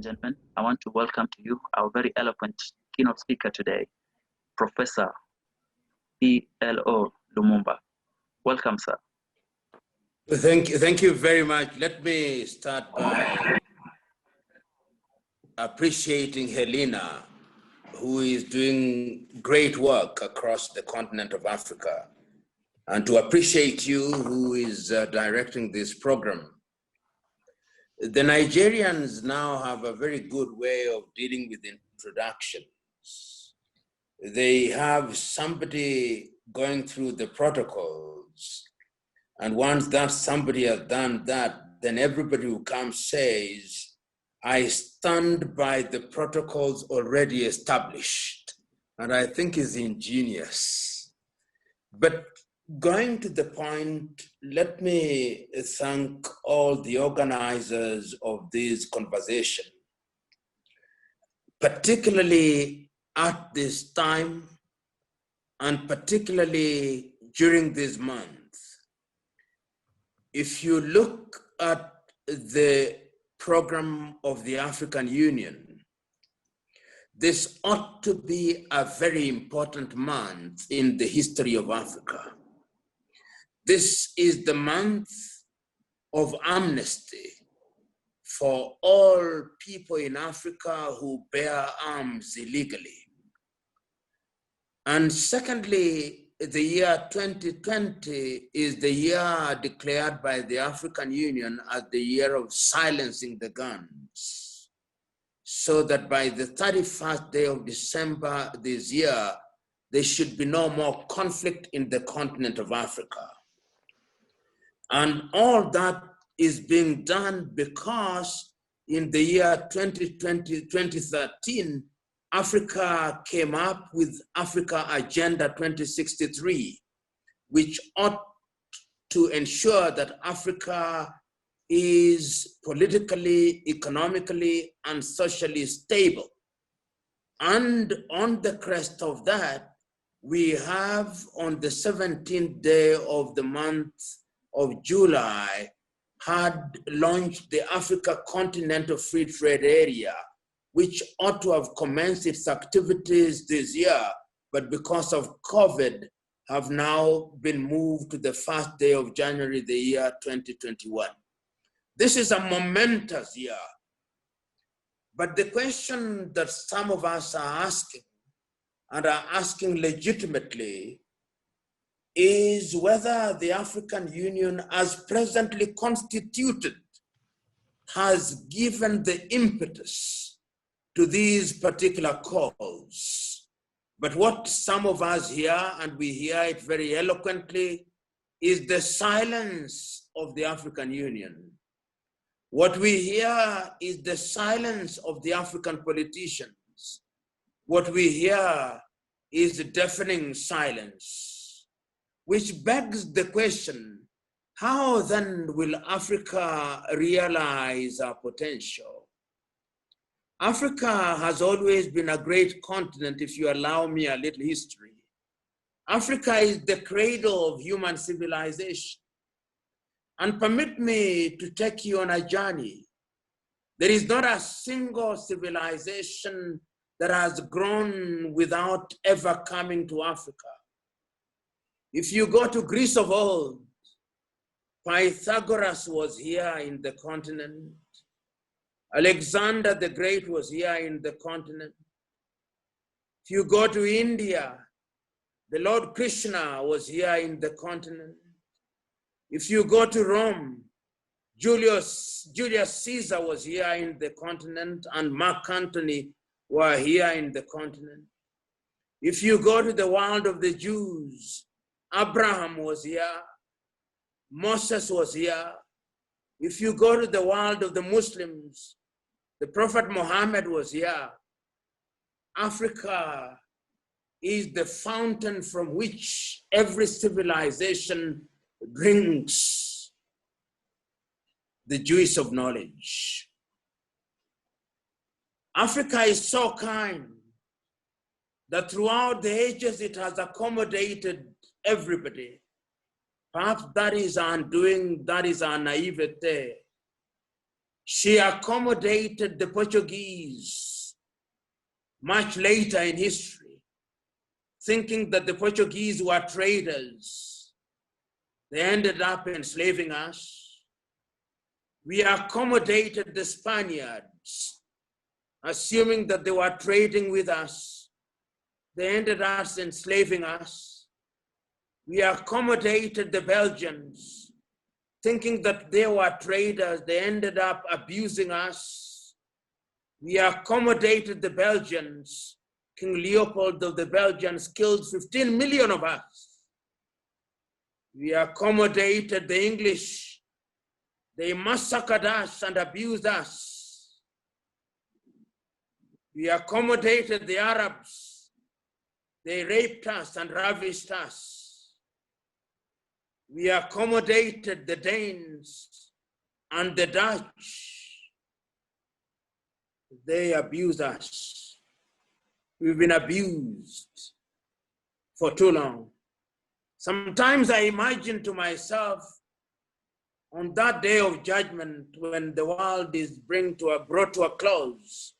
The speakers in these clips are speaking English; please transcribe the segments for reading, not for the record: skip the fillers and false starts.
gentlemen, I want to welcome to you our very eloquent keynote speaker today, Professor PLO Lumumba. Welcome, sir. Thank you very much. Let me start by appreciating Helena, who is doing great work across the continent of Africa, and to appreciate you, who is directing this program. The Nigerians now have a very good way of dealing with introductions. They have somebody going through the protocols, and once that somebody has done that, then everybody who comes says, I stand by the protocols already established. And I think is ingenious. But going to the point, let me thank all the organizers of this conversation, particularly at this time, and particularly during this month. If you look at the program of the African Union, this ought to be a very important month in the history of Africa. This is the month of amnesty for all people in Africa who bear arms illegally. And secondly, the year 2020 is the year declared by the African Union as the year of silencing the guns, so that by the 31st day of December this year, there should be no more conflict in the continent of Africa. And all that is being done because in the year 2013, Africa came up with Africa Agenda 2063, which ought to ensure that Africa is politically, economically, and socially stable. And on the crest of that, we have on the 17th day of the month of July, had launched the Africa Continental Free Trade Area, which ought to have commenced its activities this year, but because of COVID, have now been moved to the first day of January, the year 2021. This is a momentous year. But the question that some of us are asking, and are asking legitimately, is whether the African Union, as presently constituted, has given the impetus to these particular calls. But what some of us hear, and we hear it very eloquently, is the silence of the African Union. What we hear is the silence of the African politicians. What we hear is a deafening silence, which begs the question, how then will Africa realize our potential? Africa has always been a great continent, if you allow me a little history. Africa is the cradle of human civilization. And permit me to take you on a journey. There is not a single civilization that has grown without ever coming to Africa. If you go to Greece of old, Pythagoras was here in the continent. Alexander the Great was here in the continent. If you go to India, the Lord Krishna was here in the continent. If you go to Rome, Julius Caesar was here in the continent, and Mark Antony were here in the continent. If you go to the world of the Jews, Abraham was here, Moses was here. If you go to the world of the Muslims, the Prophet Muhammad was here. Africa is the fountain from which every civilization drinks the juice of knowledge. Africa is so kind that throughout the ages it has accommodated everybody. Perhaps that is our undoing, that is our naivete. She accommodated the Portuguese much later in history, thinking that the Portuguese were traders. They ended up enslaving us. We accommodated the Spaniards, assuming that they were trading with us. They ended up enslaving us. We accommodated the Belgians, thinking that they were traders. They ended up abusing us. We accommodated the Belgians. King Leopold of the Belgians killed 15 million of us. We accommodated the English. They massacred us and abused us. We accommodated the Arabs. They raped us and ravished us. We accommodated the Danes and the Dutch. They abused us. We've been abused for too long. Sometimes I imagine to myself on that day of judgment when the world is brought to a close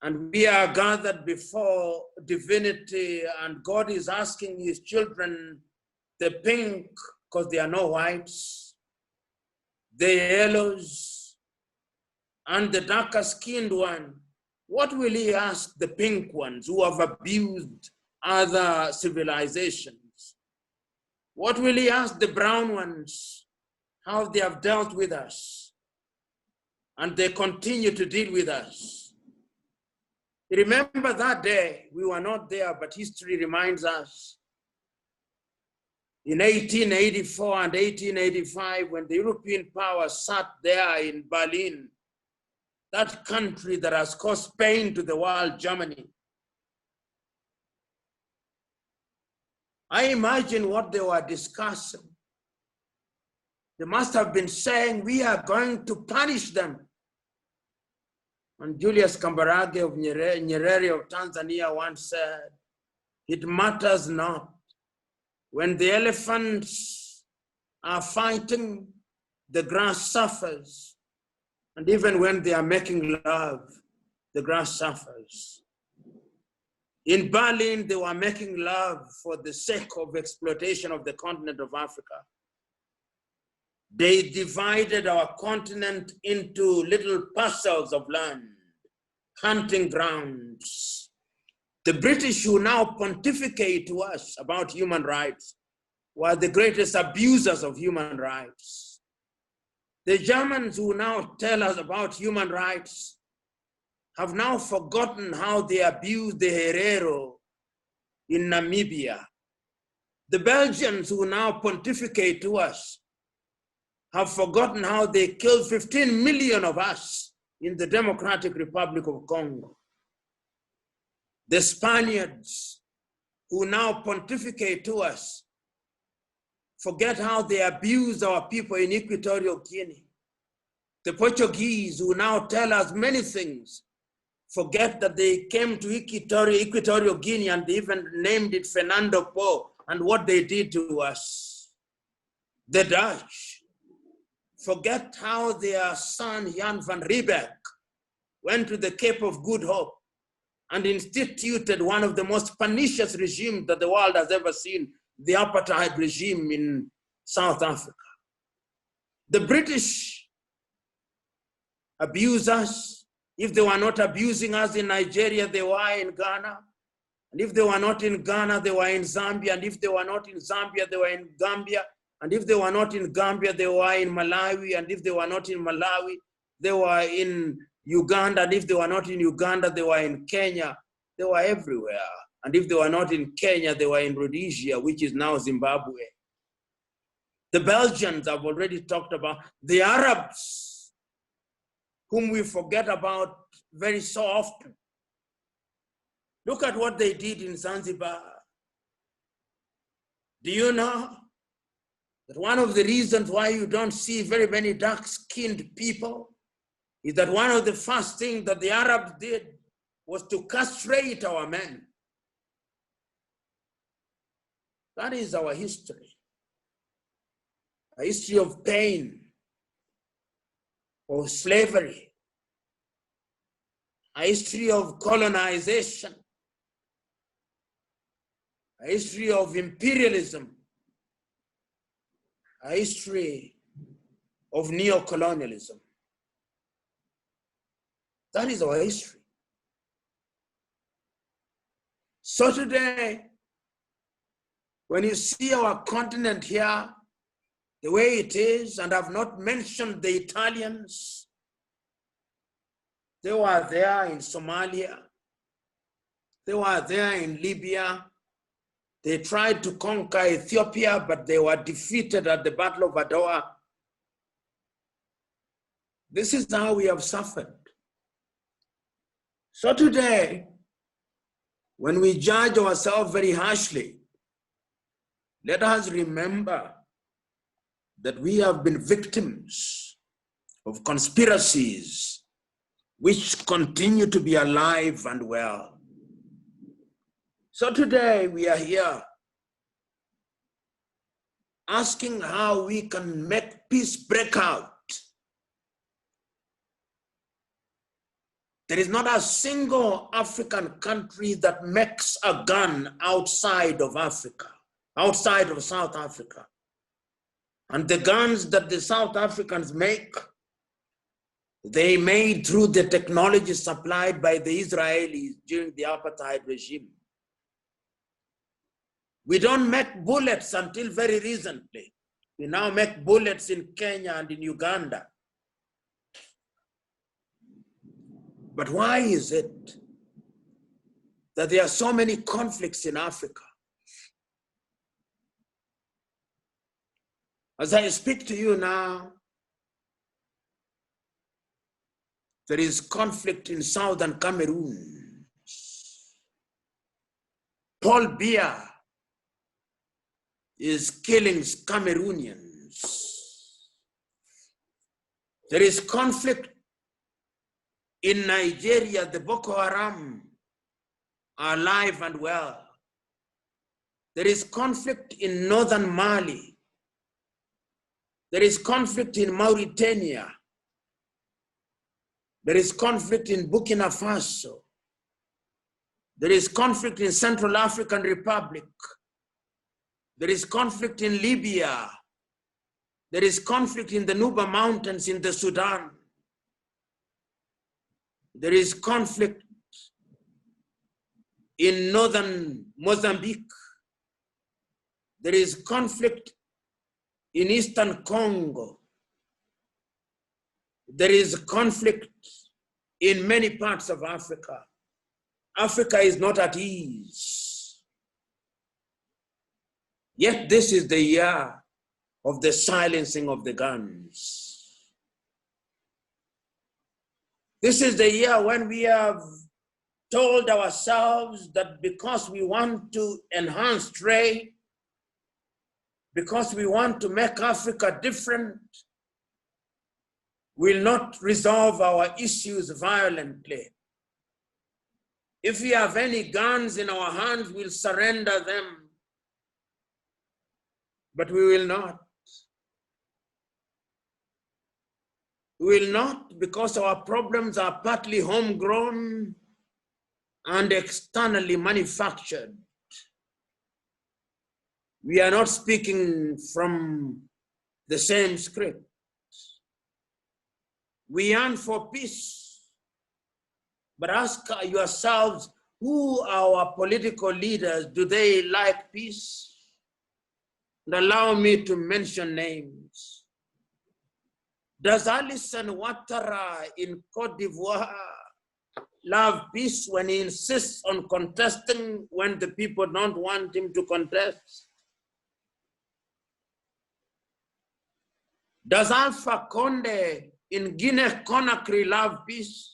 and we are gathered before divinity and God is asking his children, the pink, because there are no whites, the yellows, and the darker skinned one, what will he ask the pink ones who have abused other civilizations? What will he ask the brown ones, how they have dealt with us? And they continue to deal with us. Remember that day, we were not there, but history reminds us. In 1884 and 1885, when the European powers sat there in Berlin, that country that has caused pain to the world, Germany, I imagine what they were discussing. They must have been saying, we are going to punish them. And Julius Kambarage of Nyerere of Tanzania once said, it matters not. When the elephants are fighting, the grass suffers. And even when they are making love, the grass suffers. In Berlin, they were making love for the sake of exploitation of the continent of Africa. They divided our continent into little parcels of land, hunting grounds. The British who now pontificate to us about human rights were the greatest abusers of human rights. The Germans who now tell us about human rights have now forgotten how they abused the Herero in Namibia. The Belgians who now pontificate to us have forgotten how they killed 15 million of us in the Democratic Republic of Congo. The Spaniards who now pontificate to us forget how they abused our people in Equatorial Guinea. The Portuguese who now tell us many things forget that they came to Equatorial Guinea and they even named it Fernando Po and what they did to us. The Dutch forget how their son Jan van Riebeck went to the Cape of Good Hope and instituted one of the most pernicious regimes that the world has ever seen, the apartheid regime in South Africa. The British abuse us. If they were not abusing us in Nigeria, they were in Ghana. And if they were not in Ghana, they were in Zambia. And if they were not in Zambia, they were in Gambia. And if they were not in Gambia, they were in Malawi. And if they were not in Malawi, they were in Uganda. And if they were not in Uganda, they were in Kenya. They were everywhere. And if they were not in Kenya, they were in Rhodesia, which is now Zimbabwe. The Belgians I've already talked about. The Arabs, whom we forget about very so often. Look at what they did in Zanzibar. Do you know that one of the reasons why you don't see very many dark-skinned people is that one of the first things that the Arabs did was to castrate our men. That is our history. A history of pain. of slavery, a history of colonization, a history of imperialism, a history of neocolonialism. That is our history. So today, when you see our continent here, the way it is, and I've not mentioned the Italians, they were there in Somalia, they were there in Libya, they tried to conquer Ethiopia, but they were defeated at the Battle of Adowa. This is how we have suffered. So today, when we judge ourselves very harshly, let us remember that we have been victims of conspiracies which continue to be alive and well. So today we are here asking how we can make peace break out. There is not a single African country that makes a gun outside of Africa, outside of South Africa. And the guns that the South Africans make, they made through the technology supplied by the Israelis during the apartheid regime. We don't make bullets until very recently. We now make bullets in Kenya and in Uganda. But why is it that there are so many conflicts in Africa? As I speak to you now, there is conflict in southern Cameroon. Paul Biya is killing Cameroonians. There is conflict in Nigeria. The Boko Haram are alive and well. There is conflict in northern Mali. There is conflict in Mauritania. There is conflict in Burkina Faso. There is conflict in Central African Republic. There is conflict in Libya. There is conflict in the Nuba Mountains in the Sudan. There is conflict in northern Mozambique. There is conflict in eastern Congo. There is conflict in many parts of Africa. Africa is not at ease. Yet this is the year of the silencing of the guns. This is the year when we have told ourselves that because we want to enhance trade, because we want to make Africa different, we'll not resolve our issues violently. If we have any guns in our hands, we'll surrender them. But we will not. We will not, because our problems are partly homegrown and externally manufactured. We are not speaking from the same script. We yearn for peace, but ask yourselves, who are our political leaders? Do they like peace? And allow me to mention names. Does Alassane Ouattara in Cote d'Ivoire love peace when he insists on contesting when the people don't want him to contest? Does Alpha Conde in Guinea-Conakry love peace?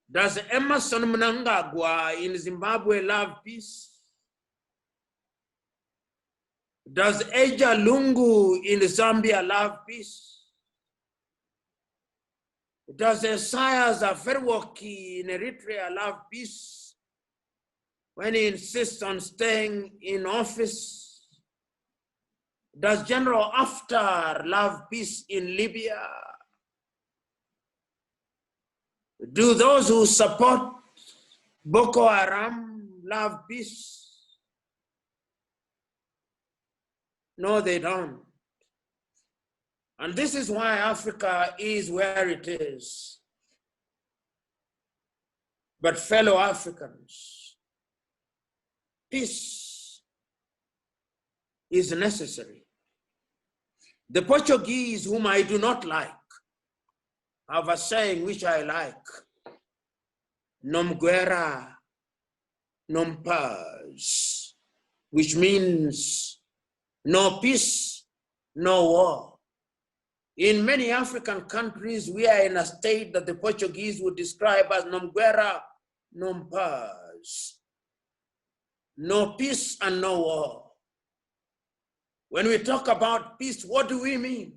Does Emerson Mnangagwa in Zimbabwe love peace? Does Eja Lungu in Zambia love peace? Does Esaias Afwerki in Eritrea love peace when he insists on staying in office? Does General Haftar love peace in Libya? Do those who support Boko Haram love peace? No, they don't. And this is why Africa is where it is. But fellow Africans, peace is necessary. The Portuguese, whom I do not like, have a saying which I like: "Nom guerra, nom paz," which means no peace, no war. In many African countries, we are in a state that the Portuguese would describe as nom guerra, nom paz. No peace and no war. When we talk about peace, what do we mean?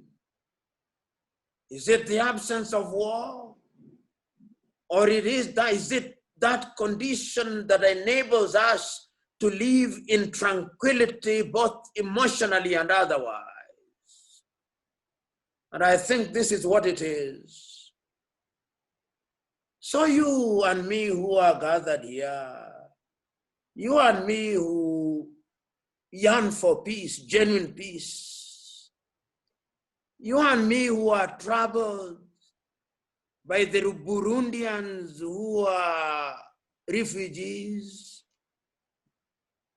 Is it the absence of war? Or is it that condition that enables us to live in tranquility, both emotionally and otherwise? And I think this is what it is. So you and me who are gathered here, you and me who yearn for peace, genuine peace, you and me who are troubled by the Burundians who are refugees,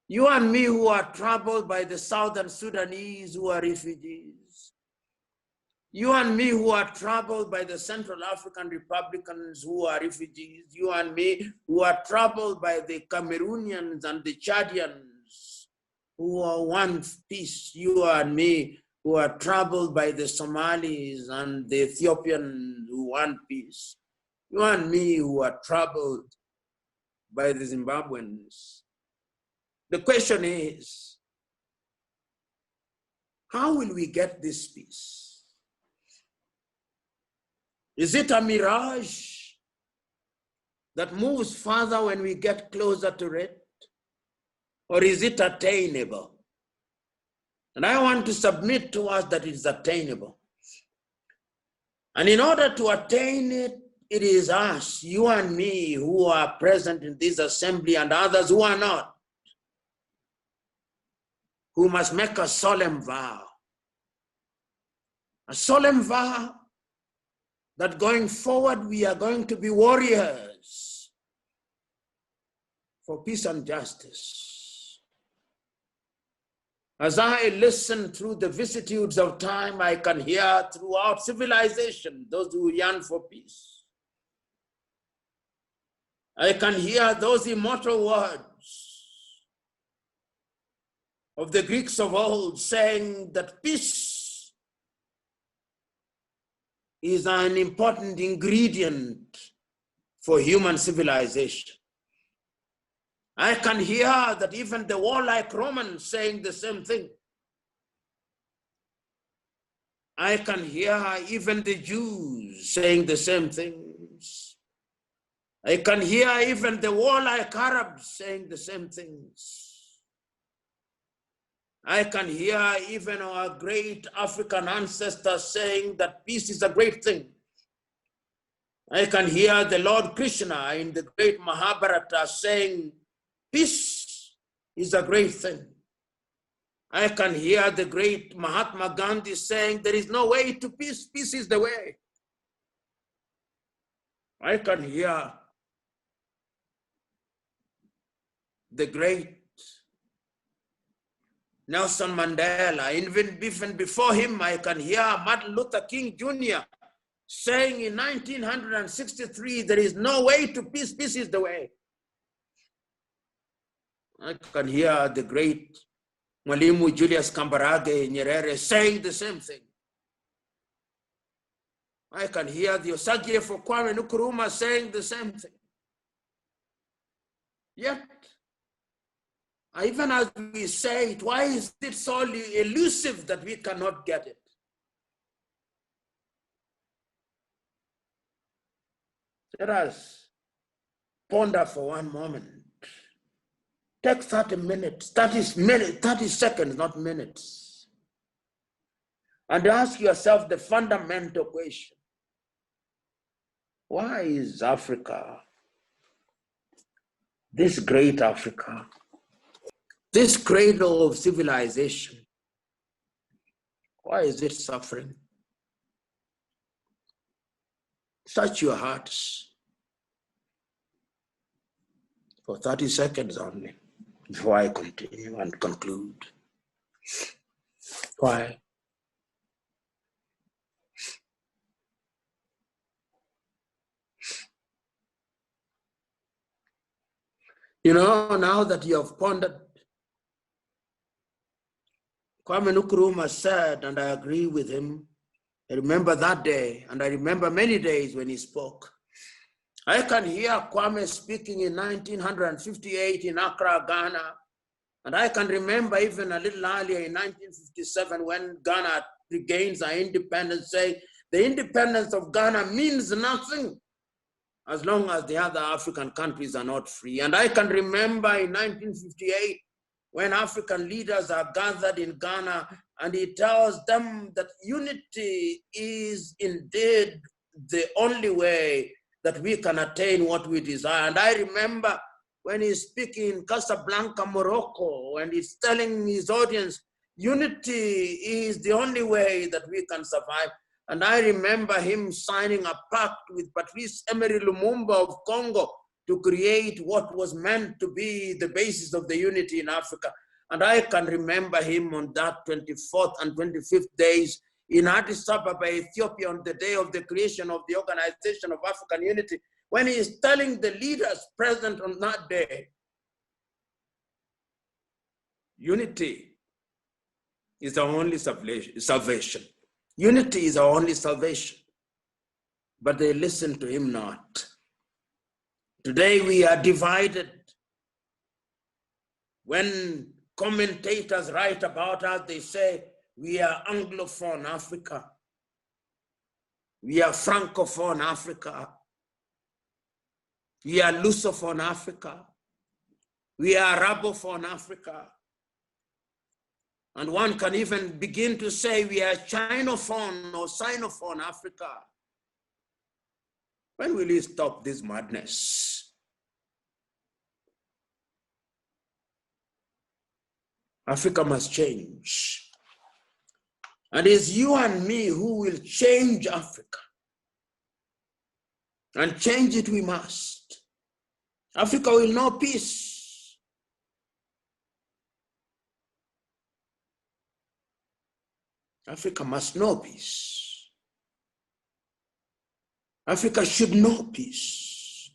you and me who are troubled by the Southern Sudanese who are refugees, you and me who are troubled by the Central African Republicans who are refugees, you and me who are troubled by the Cameroonians and the Chadians who are one peace, you and me who are troubled by the Somalis and the Ethiopians who want peace, you and me who are troubled by the Zimbabweans. The question is, how will we get this peace? Is it a mirage that moves further when we get closer to it? Or is it attainable? And I want to submit to us that it's attainable. And in order to attain it, it is us, you and me, who are present in this assembly and others who are not, who must make a solemn vow. A solemn vow that going forward we are going to be warriors for peace and justice. As I listen through the vicissitudes of time, I can hear throughout civilization those who yearn for peace. I can hear those immortal words of the Greeks of old saying that peace is an important ingredient for human civilization. I can hear that even the warlike Romans saying the same thing. I can hear even the Jews saying the same things. I can hear even the warlike Arabs saying the same things. I can hear even our great African ancestors saying that peace is a great thing. I can hear the Lord Krishna in the great Mahabharata saying, peace is a great thing. I can hear the great Mahatma Gandhi saying, there is no way to peace, peace is the way. I can hear the great Nelson Mandela, even before him, I can hear Martin Luther King Jr. saying in 1963, there is no way to peace, peace is the way. I can hear the great Mwalimu Julius Kambarage Nyerere saying the same thing. I can hear the Osagyefo Kwame Nkrumah saying the same thing. Yet, even as we say it, why is it so elusive that we cannot get it? Let us ponder for one moment. Take 30 minutes, 30 seconds, not minutes. and ask yourself the fundamental question. Why is Africa, this great Africa, this cradle of civilization, why is it suffering? Search your hearts for 30 seconds only before I continue and conclude. Why? You know, now that you have pondered, Kwame Nkrumah said, and I agree with him, I remember that day, and I remember many days when he spoke. I can hear Kwame speaking in 1958 in Accra, Ghana, and I can remember even a little earlier in 1957 when Ghana regains our independence, say, the independence of Ghana means nothing as long as the other African countries are not free. And I can remember in 1958 when African leaders are gathered in Ghana and he tells them that unity is indeed the only way that we can attain what we desire. And I remember when he's speaking in Casablanca, Morocco, and he's telling his audience, unity is the only way that we can survive. And I remember him signing a pact with Patrice Emery Lumumba of Congo to create what was meant to be the basis of the unity in Africa. And I can remember him on that 24th and 25th days in Addis Ababa, Ethiopia, on the day of the creation of the Organization of African Unity, when he is telling the leaders present on that day, unity is our only salvation. Unity is our only salvation. But they listen to him not. Today we are divided. When commentators write about us, they say we are Anglophone Africa. We are Francophone Africa. We are Lusophone Africa. We are Arabophone Africa. And one can even begin to say we are Chinophone or Sinophone Africa. When will you stop this madness? Africa must change. And it's you and me who will change Africa. And change it we must. Africa will know peace. Africa must know peace. Africa should know peace.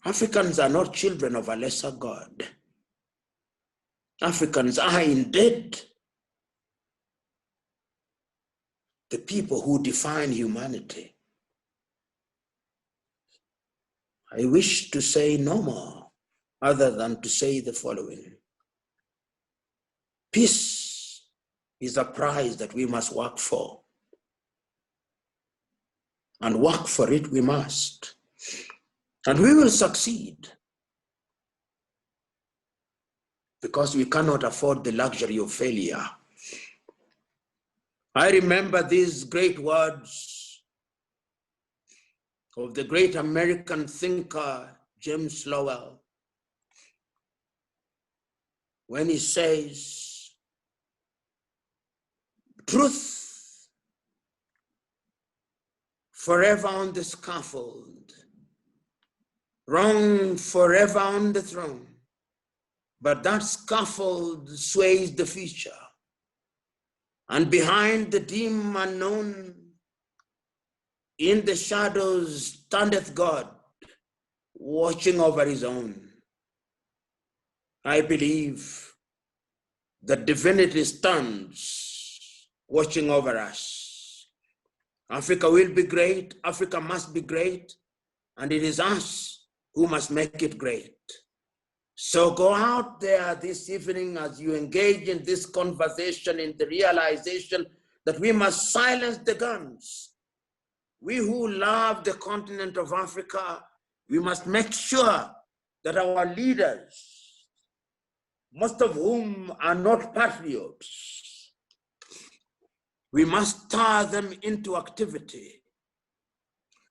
Africans are not children of a lesser God. Africans are indeed the people who define humanity. I wish to say no more other than to say the following. Peace is a prize that we must work for. And work for it we must. And we will succeed. Because we cannot afford the luxury of failure. I remember these great words of the great American thinker, James Lowell, when he says, truth forever on the scaffold, wrong forever on the throne, but that scaffold sways the future. And behind the dim unknown, in the shadows standeth God, watching over his own. I believe that divinity stands watching over us. Africa will be great, Africa must be great, and it is us who must make it great. So go out there this evening as you engage in this conversation in the realization that we must silence the guns. We who love the continent of Africa, we must make sure that our leaders, most of whom are not patriots, We must stir them into activity.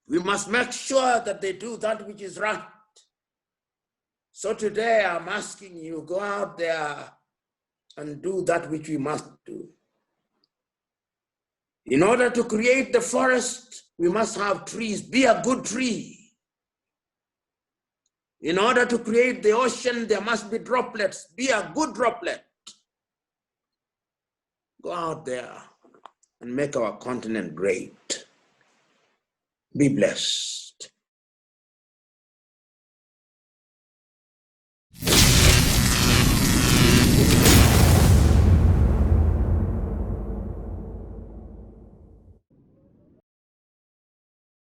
We must make sure that they do that which is right. So today I'm asking you, go out there and do that which we must do. In order to create the forest, we must have trees. Be a good tree. In order to create the ocean, there must be droplets. Be a good droplet. Go out there and make our continent great. Be blessed.